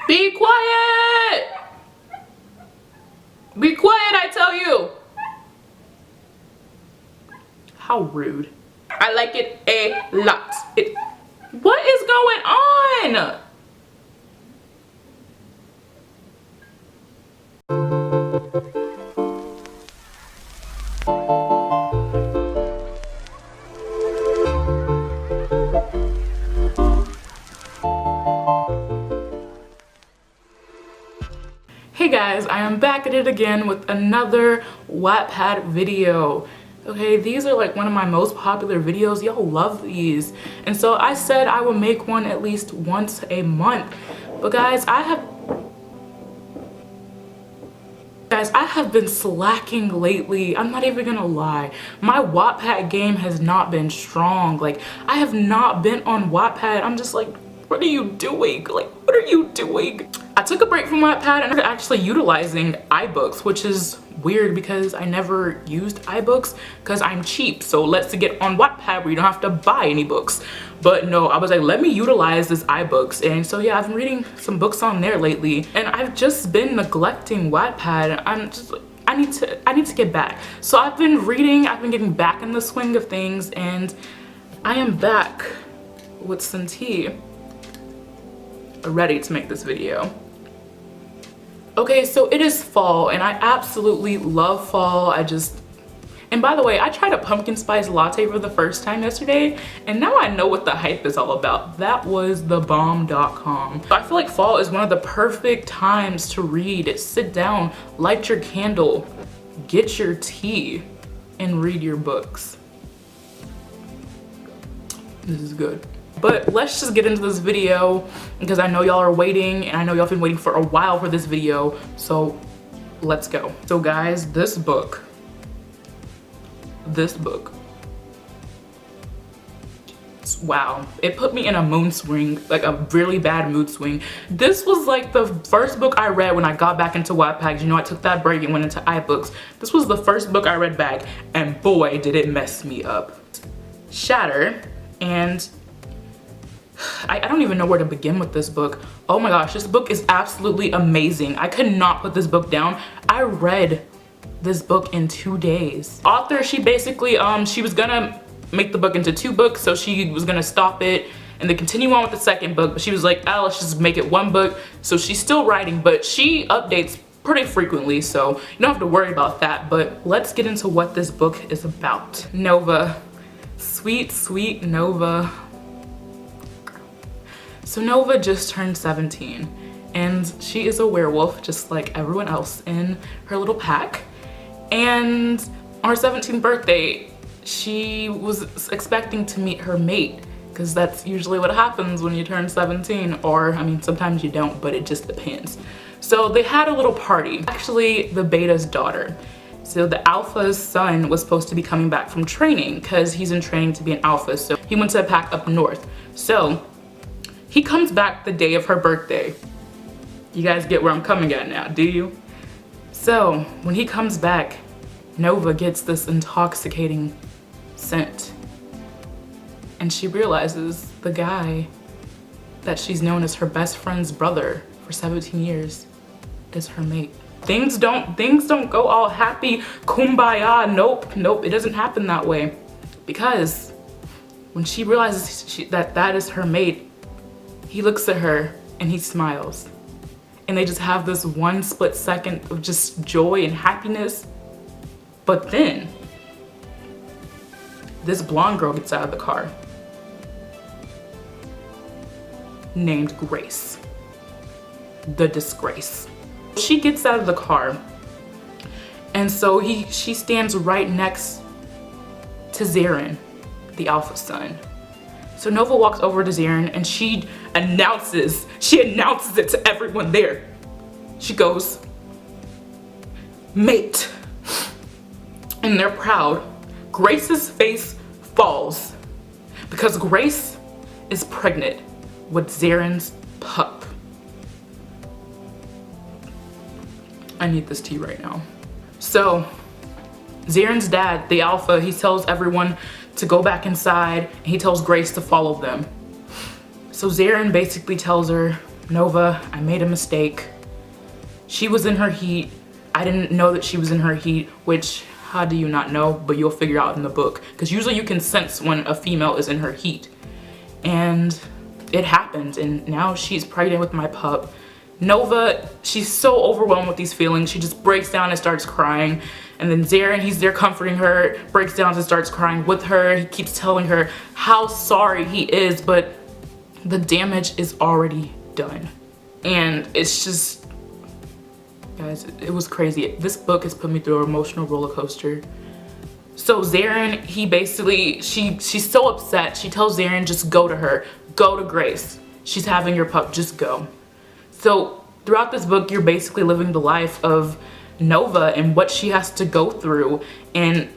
Be quiet! Be quiet, I tell you! How rude. I like it a lot. What is going on? Hey guys, I am back at it again with another Wattpad video. Okay, these are like one of my most popular videos. Y'all love these. And so I said I would make one at least once a month. But guys, I have been slacking lately. I'm not even gonna lie. My Wattpad game has not been strong. Like, I have not been on Wattpad. I'm just like, what are you doing? Like, what are you doing? I took a break from Wattpad and I'm actually utilizing iBooks, which is weird because I never used iBooks because I'm cheap. So let's get on Wattpad where you don't have to buy any books. But no, I was like, let me utilize this iBooks. And so yeah, I've been reading some books on there lately and I've just been neglecting Wattpad. I'm just like, I need to get back. So I've been reading, I've been getting back in the swing of things, and I am back with some tea, ready to make this video. Okay, so it is fall and I absolutely love fall. And by the way, I tried a pumpkin spice latte for the first time yesterday and now I know what the hype is all about. That was thebomb.com. I feel like fall is one of the perfect times to read. Sit down, light your candle, get your tea, and read your books. This is good. But let's just get into this video because I know y'all are waiting and I know y'all have been waiting for a while for this video. So let's go. So guys, this book, wow, it put me in a mood swing, like a really bad mood swing. This was like the first book I read when I got back into Wattpad. You know, I took that break and went into iBooks. This was the first book I read back and boy, did it mess me up. Shatter, and I don't even know where to begin with this book. Oh my gosh, this book is absolutely amazing. I could not put this book down. I read this book in 2 days. Author, she basically, she was gonna make the book into 2 books, so she was gonna stop it and then continue on with the second book, but she was like, oh, let's just make it 1 book. So she's still writing, but she updates pretty frequently, so you don't have to worry about that. But let's get into what this book is about. Nova, sweet, sweet Nova. So Nova just turned 17 and she is a werewolf just like everyone else in her little pack. And on her 17th birthday, she was expecting to meet her mate because that's usually what happens when you turn 17, or I mean, sometimes you don't, but it just depends. So they had a little party, actually the beta's daughter. So the alpha's son was supposed to be coming back from training because he's in training to be an alpha. So he went to a pack up north. So he comes back the day of her birthday. You guys get where I'm coming at now, do you? So when he comes back, Nova gets this intoxicating scent. And she realizes the guy that she's known as her best friend's brother for 17 years is her mate. Things don't go all happy, kumbaya, nope, it doesn't happen that way. Because when she realizes that is her mate, he looks at her and he smiles. And they just have this one split second of just joy and happiness. But then, this blonde girl gets out of the car. Named Grace. The disgrace. She gets out of the car. And so she stands right next to Zarin, the alpha son. So Nova walks over to Zarin and she announces it to everyone there. She goes, mate. And they're proud. Grace's face falls because Grace is pregnant with Zarin's pup. I need this tea right now. So Zarin's dad, the alpha, he tells everyone to go back inside and he tells Grace to follow them. So Zarin basically tells her, Nova, I made a mistake. She was in her heat. I didn't know that she was in her heat, which, how do you not know? But you'll figure out in the book. Because usually you can sense when a female is in her heat. And it happened, and now she's pregnant with my pup. Nova, she's so overwhelmed with these feelings. She just breaks down and starts crying. And then Zarin, he's there comforting her, breaks down and starts crying with her. He keeps telling her how sorry he is, but the damage is already done. And it's just, guys, it was crazy. This book has put me through an emotional roller coaster. So Zarin, he basically, she's so upset. She tells Zarin, just go to her, go to Grace. She's having your pup, just go. So throughout this book, you're basically living the life of Nova and what she has to go through and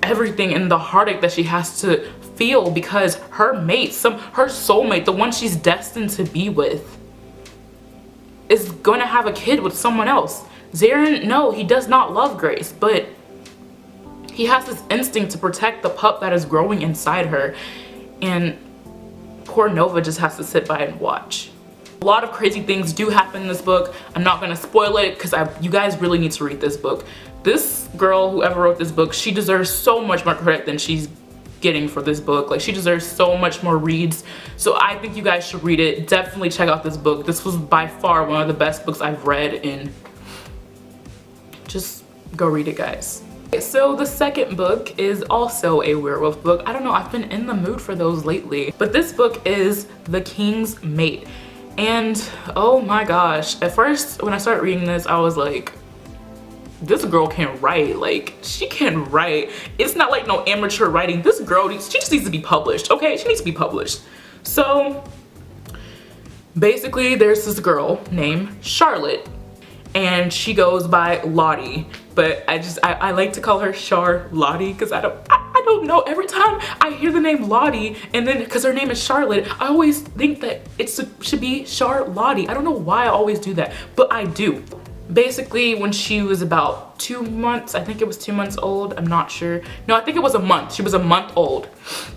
everything and the heartache that she has to feel because her mate, her soulmate, the one she's destined to be with, is going to have a kid with someone else. Zarin, no, he does not love Grace, but he has this instinct to protect the pup that is growing inside her, and poor Nova just has to sit by and watch. A lot of crazy things do happen in this book. I'm not gonna spoil it because you guys really need to read this book. This girl, whoever wrote this book, she deserves so much more credit than she's getting for this book. Like, she deserves so much more reads. So I think you guys should read it. Definitely check out this book. This was by far one of the best books I've read, and just go read it, guys. So the second book is also a werewolf book. I don't know, I've been in the mood for those lately. But this book is The King's Mate. And oh my gosh, at first when I started reading this, I was like, this girl can write. Like, she can write. It's not like no amateur writing. This girl, she just needs to be published, okay? She needs to be published. So basically there's this girl named Charlotte, and she goes by Lottie, but I like to call her Char-Lottie because I don't know. Every time I hear the name Lottie, and then because her name is Charlotte, I always think that it should be Char-Lottie. I don't know why I always do that, but I do. Basically, when she was about 2 months, I think it was 2 months old, I'm not sure. No, I think it was a month. She was a month old.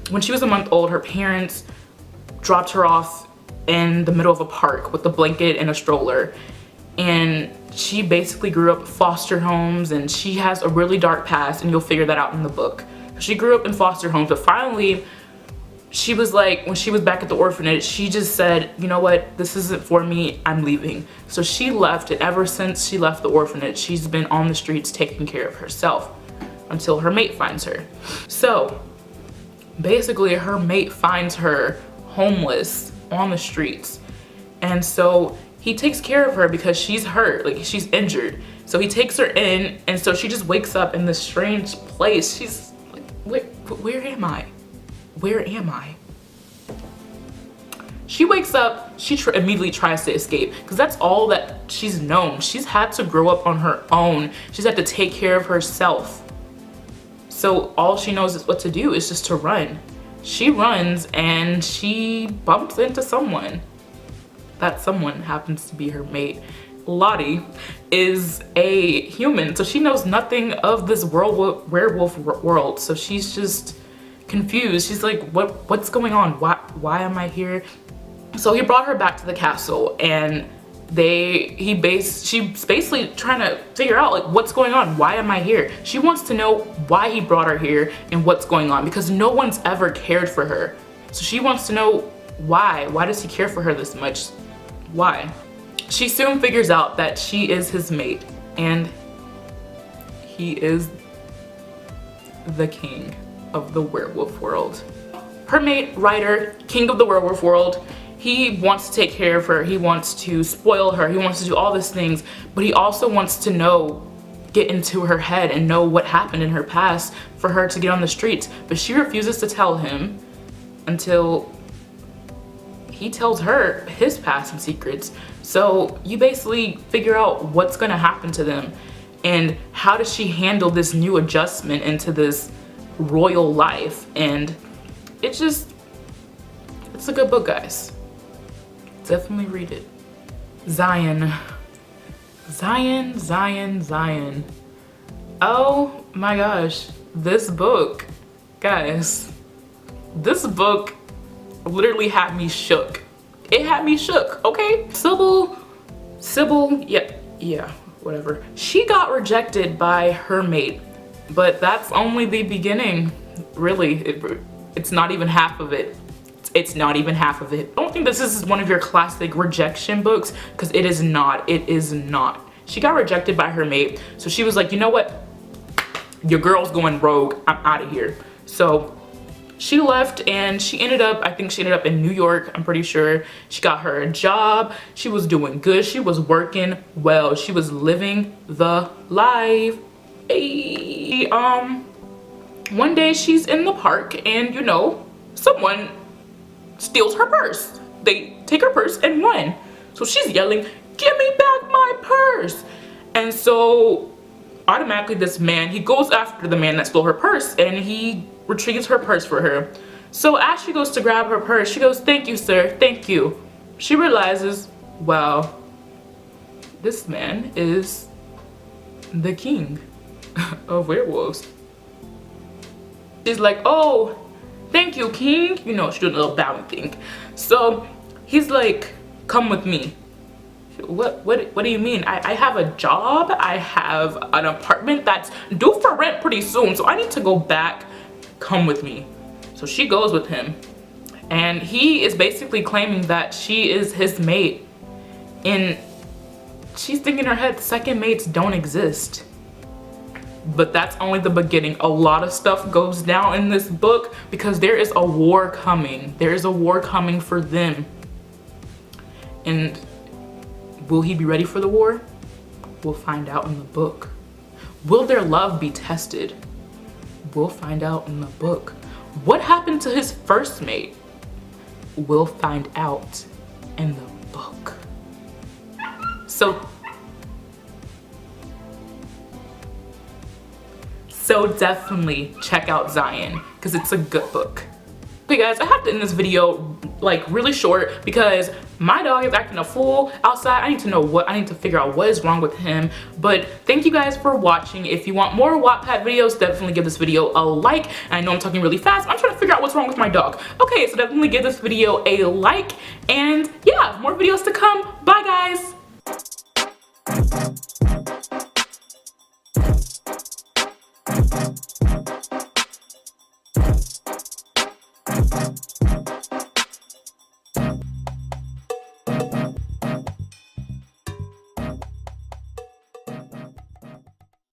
When she was a month old, her parents dropped her off in the middle of a park with a blanket and a stroller. And she basically grew up in foster homes, and she has a really dark past, and you'll figure that out in the book. She grew up in foster homes, but finally, she was like, when she was back at the orphanage, she just said, you know what, this isn't for me, I'm leaving. So she left, and ever since she left the orphanage, she's been on the streets taking care of herself until her mate finds her. So basically, her mate finds her homeless on the streets. And so he takes care of her because she's hurt, like she's injured. So he takes her in, and so she just wakes up in this strange place. She's like, where am I? Where am I? She wakes up, she immediately tries to escape because that's all that she's known. She's had to grow up on her own. She's had to take care of herself. So all she knows is what to do is just to run. She runs and she bumps into someone. That someone happens to be her mate. Lottie is a human, so she knows nothing of this werewolf world. So she's just confused. She's like, what's going on? Why am I here? So he brought her back to the castle, and she's basically trying to figure out like what's going on. Why am I here? She wants to know why he brought her here and what's going on, because no one's ever cared for her. So she wants to know why. Why does he care for her this much? Why? She soon figures out that she is his mate, and he is the king of the werewolf world. Her mate, Ryder, king of the werewolf world, he wants to take care of her, he wants to spoil her, he wants to do all these things, but he also wants to get into her head and know what happened in her past for her to get on the streets. But she refuses to tell him until he tells her his past and secrets. So you basically figure out what's gonna happen to them and how does she handle this new adjustment into this royal life. And it's a good book, guys. Definitely read it. Zion. Oh my gosh, this book, guys, this book literally had me shook. It had me shook, okay? Sybil, yeah, whatever. She got rejected by her mate, but that's only the beginning, really. It's not even half of it. It's not even half of it. I don't think this is one of your classic rejection books, because it is not. It is not. She got rejected by her mate, so she was like, you know what? Your girl's going rogue. I'm out of here. So she left, and she ended up, I think she ended up in New York, I'm pretty sure. She got her a job. She was doing good. She was working well. She was living the life. Hey. One day she's in the park, and you know, someone steals her purse. They take her purse and run. So she's yelling, "Give me back my purse!" And so automatically this man, he goes after the man that stole her purse, and he retrieves her purse for her. So as she goes to grab her purse, she goes, "Thank you, sir, thank you." She realizes, wow, this man is the king of werewolves. She's like, "Oh, thank you, king." You know, she's doing a little bowing thing. So he's like, "Come with me." What do you mean? I have a job. I have an apartment that's due for rent pretty soon, so I need to go back. Come with me. So she goes with him, and he is basically claiming that she is his mate, and she's thinking in her head, second mates don't exist. But that's only the beginning. A lot of stuff goes down in this book, because there is a war coming. There is a war coming for them. And will he be ready for the war? We'll find out in the book. Will their love be tested? We'll find out in the book. What happened to his first mate? We'll find out in the book. So definitely check out Zion, because it's a good book. Okay guys, I have to end this video like really short, because my dog is acting a fool outside. I need to figure out what is wrong with him. But thank you guys for watching. If you want more Wattpad videos, definitely give this video a like. And I know I'm talking really fast. I'm trying to figure out what's wrong with my dog. Okay, so definitely give this video a like. And yeah, more videos to come. Bye guys.